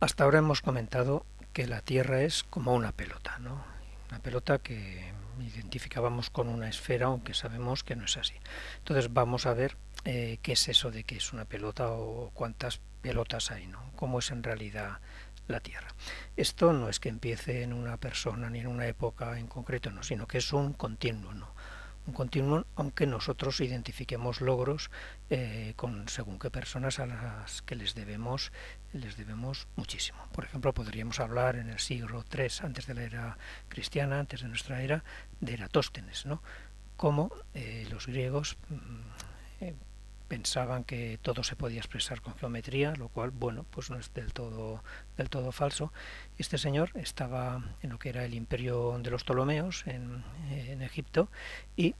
Hasta ahora hemos comentado que la Tierra es como una pelota, ¿no? Una pelota que identificábamos con una esfera, aunque sabemos que no es así. Entonces vamos a ver qué es eso de que es una pelota o cuántas pelotas hay, ¿no? Cómo es en realidad la Tierra. Esto no es que empiece en una persona ni en una época en concreto, no, sino que es un continuo, ¿no? Un continuum, aunque nosotros identifiquemos logros con según qué personas a las que les debemos muchísimo. Por ejemplo, podríamos hablar en el siglo III antes de la era cristiana, antes de nuestra era, de Eratóstenes, ¿no? Cómo los griegos eh, pensaban que todo se podía expresar con geometría, lo cual, bueno, pues no es del todo falso. Este señor estaba en lo que era el imperio de los Ptolomeos en Egipto y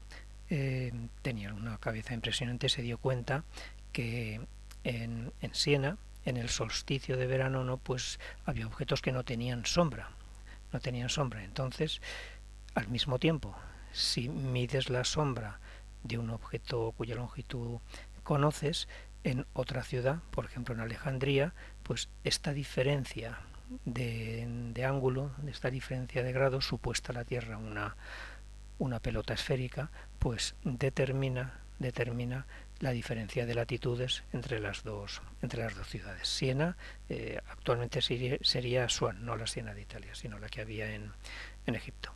tenía una cabeza impresionante. Se dio cuenta que en Siena, en el solsticio de verano, no, pues había objetos que no tenían sombra, no tenían sombra. Entonces, al mismo tiempo, si mides la sombra de un objeto cuya longitud conoces en otra ciudad, por ejemplo en Alejandría, pues esta diferencia de ángulo, de esta diferencia de grado supuesta a la Tierra una pelota esférica, pues determina la diferencia de latitudes entre las dos ciudades. Siena actualmente sería Asuán, no la Siena de Italia, sino la que había en Egipto.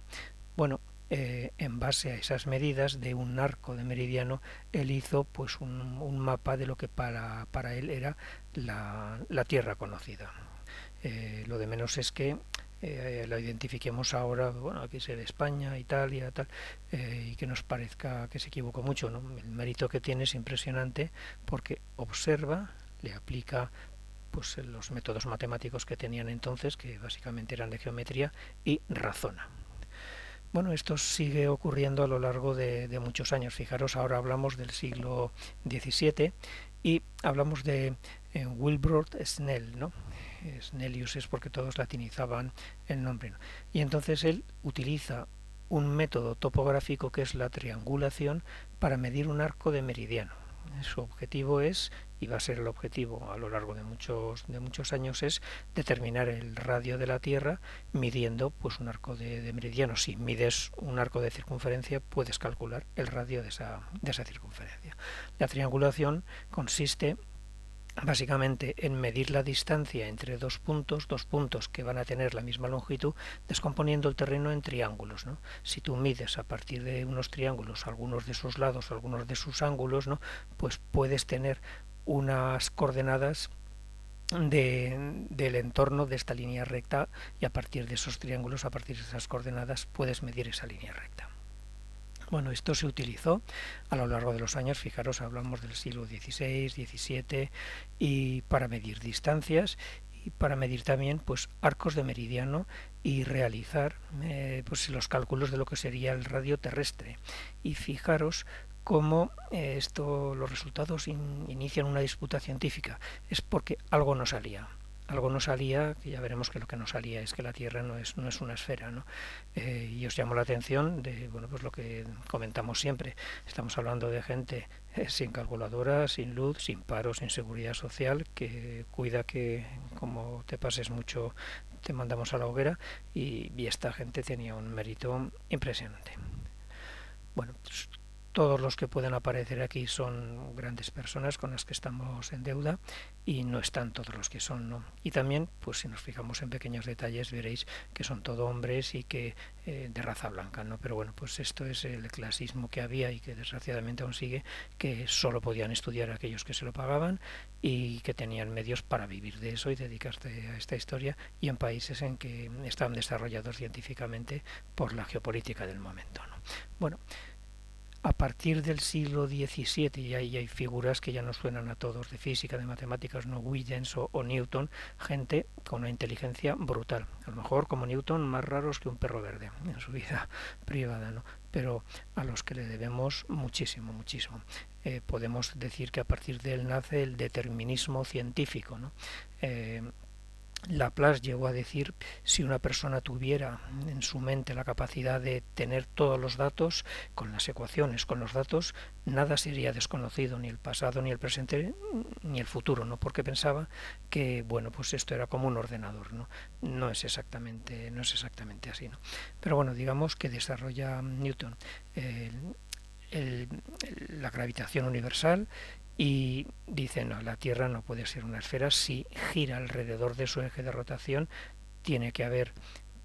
Bueno, en base a esas medidas de un arco de meridiano, él hizo pues un mapa de lo que para él era la Tierra conocida. Lo de menos es que lo identifiquemos ahora, bueno, aquí se ve España, Italia, tal, y que nos parezca que se equivocó mucho, ¿no? El mérito que tiene es impresionante porque observa, le aplica pues los métodos matemáticos que tenían entonces, que básicamente eran de geometría, y razona. Bueno, esto sigue ocurriendo a lo largo de muchos años. Fijaros, ahora hablamos del siglo XVII y hablamos de Wilbrord Snell, ¿no? Snellius es porque todos latinizaban el nombre, ¿no? Y entonces él utiliza un método topográfico que es la triangulación para medir un arco de meridiano. Su objetivo es, y va a ser el objetivo a lo largo de muchos años, es determinar el radio de la Tierra midiendo pues un arco de meridiano. Si mides un arco de circunferencia, puedes calcular el radio de esa circunferencia. La triangulación consiste básicamente en medir la distancia entre dos puntos que van a tener la misma longitud, descomponiendo el terreno en triángulos, ¿no? Si tú mides a partir de unos triángulos algunos de sus lados, algunos de sus ángulos, ¿no? Pues puedes tener unas coordenadas del entorno de esta línea recta y a partir de esos triángulos, a partir de esas coordenadas, puedes medir esa línea recta. Bueno, esto se utilizó a lo largo de los años, fijaros, hablamos del siglo XVI, XVII, y para medir distancias y para medir también pues arcos de meridiano y realizar pues los cálculos de lo que sería el radio terrestre. Y fijaros cómo los resultados inician una disputa científica. Es porque algo no salía. Algo no salía, que ya veremos que lo que no salía es que la Tierra no es una esfera, ¿no? Y os llamo la atención de bueno, pues lo que comentamos siempre. Estamos hablando de gente sin calculadora, sin luz, sin paro, sin seguridad social, que cuida que como te pases mucho te mandamos a la hoguera y esta gente tenía un mérito impresionante. Bueno, pues todos los que pueden aparecer aquí son grandes personas con las que estamos en deuda y no están todos los que son, ¿no? Y también, pues si nos fijamos en pequeños detalles, veréis que son todo hombres y que de raza blanca, ¿no? Pero bueno, pues esto es el clasismo que había y que desgraciadamente aún sigue, que solo podían estudiar aquellos que se lo pagaban y que tenían medios para vivir de eso y dedicarse a esta historia, y en países en que estaban desarrollados científicamente por la geopolítica del momento, ¿no? Bueno, a partir del siglo XVII y ahí hay figuras que ya nos suenan a todos de física, de matemáticas, no, Huygens o Newton, gente con una inteligencia brutal, a lo mejor como Newton más raros que un perro verde en su vida privada, ¿no? Pero a los que le debemos muchísimo, muchísimo. Podemos decir que a partir de él nace el determinismo científico, ¿no? Laplace llegó a decir, si una persona tuviera en su mente la capacidad de tener todos los datos, con las ecuaciones, con los datos, nada sería desconocido, ni el pasado, ni el presente, ni el futuro, ¿no? Porque pensaba que, bueno, pues esto era como un ordenador, ¿no? No es exactamente así, ¿no? Pero bueno, digamos que desarrolla Newton el, el, la gravitación universal y dice, no, la Tierra no puede ser una esfera, si gira alrededor de su eje de rotación tiene que haber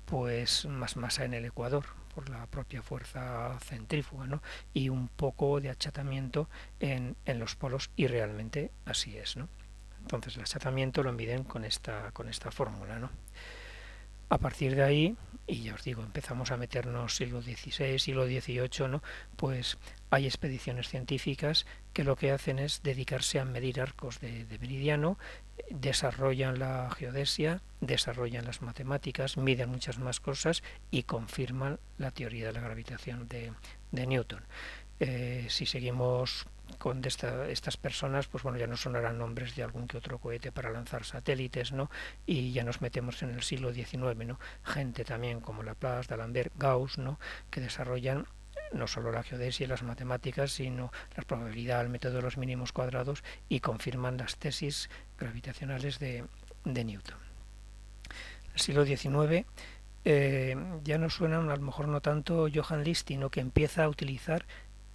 pues más masa en el ecuador por la propia fuerza centrífuga, ¿no? Y un poco de achatamiento en los polos, y realmente así es, ¿no? Entonces el achatamiento lo miden con esta fórmula, ¿no? A partir de ahí, y ya os digo, empezamos a meternos siglo XVI, siglo XVIII, ¿no? Pues hay expediciones científicas que lo que hacen es dedicarse a medir arcos de meridiano, desarrollan la geodesia, desarrollan las matemáticas, miden muchas más cosas y confirman la teoría de la gravitación de Newton. Si seguimos con estas personas, pues bueno, ya nos sonarán nombres de algún que otro cohete para lanzar satélites, ¿no? Y ya nos metemos en el siglo XIX, ¿no? Gente también como Laplace, D'Alembert, Gauss, ¿no? Que desarrollan no solo la geodesia y las matemáticas, sino la probabilidad, el método de los mínimos cuadrados, y confirman las tesis gravitacionales de Newton. El siglo XIX ya nos suena, a lo mejor no tanto Johann List, sino que empieza a utilizar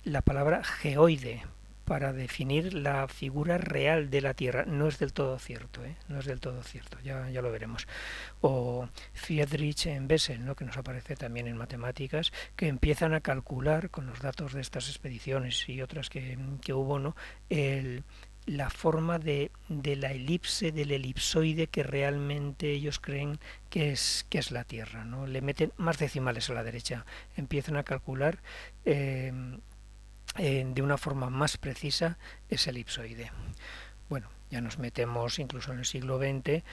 la palabra geoide para definir la figura real de la Tierra. No es del todo cierto, ¿eh? No es del todo cierto, ya lo veremos. O Friedrich Bessel, ¿no? Que nos aparece también en matemáticas, que empiezan a calcular con los datos de estas expediciones y otras que hubo, ¿no? La forma de la elipse, del elipsoide que realmente ellos creen que es la Tierra, ¿no? Le meten más decimales a la derecha, empiezan a calcular de una forma más precisa ese elipsoide. Bueno, ya nos metemos incluso en el siglo XX,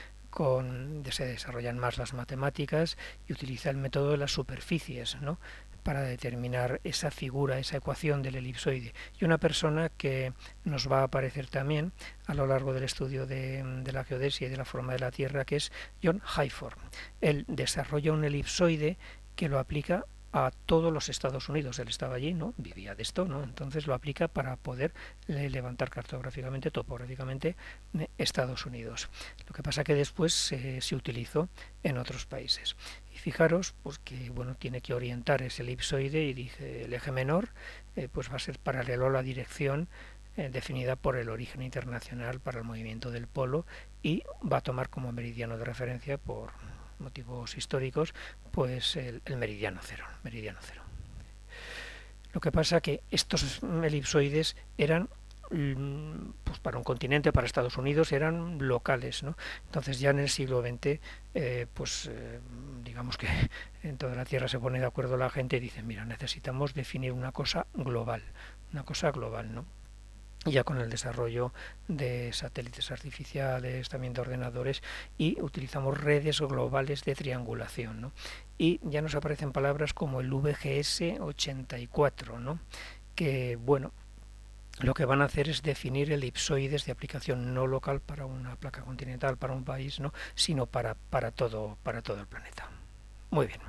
se desarrollan más las matemáticas y utiliza el método de las superficies, ¿no? Para determinar esa figura, esa ecuación del elipsoide. Y una persona que nos va a aparecer también a lo largo del estudio de la geodesia y de la forma de la Tierra, que es John Hayford. Él desarrolla un elipsoide que lo aplica a todos los Estados Unidos. Él estaba allí, ¿no? Vivía de esto, ¿no? Entonces lo aplica para poder levantar cartográficamente, topográficamente, Estados Unidos. Lo que pasa que después se utilizó en otros países. Y fijaros, pues que bueno, tiene que orientar ese elipsoide y dice el eje menor, pues va a ser paralelo a la dirección definida por el origen internacional para el movimiento del polo, y va a tomar como meridiano de referencia, por motivos históricos, pues el meridiano cero, Lo que pasa que estos elipsoides eran pues para un continente, para Estados Unidos, eran locales, ¿no? Entonces ya en el siglo XX, digamos que en toda la Tierra se pone de acuerdo la gente y dice, mira, necesitamos definir una cosa global, ¿no? Ya con el desarrollo de satélites artificiales, también de ordenadores, y utilizamos redes globales de triangulación, ¿no? Y ya nos aparecen palabras como el VGS 84, ¿no? Que, bueno, lo que van a hacer es definir elipsoides de aplicación no local para una placa continental, para un país, ¿no? Sino para todo el planeta. Muy bien.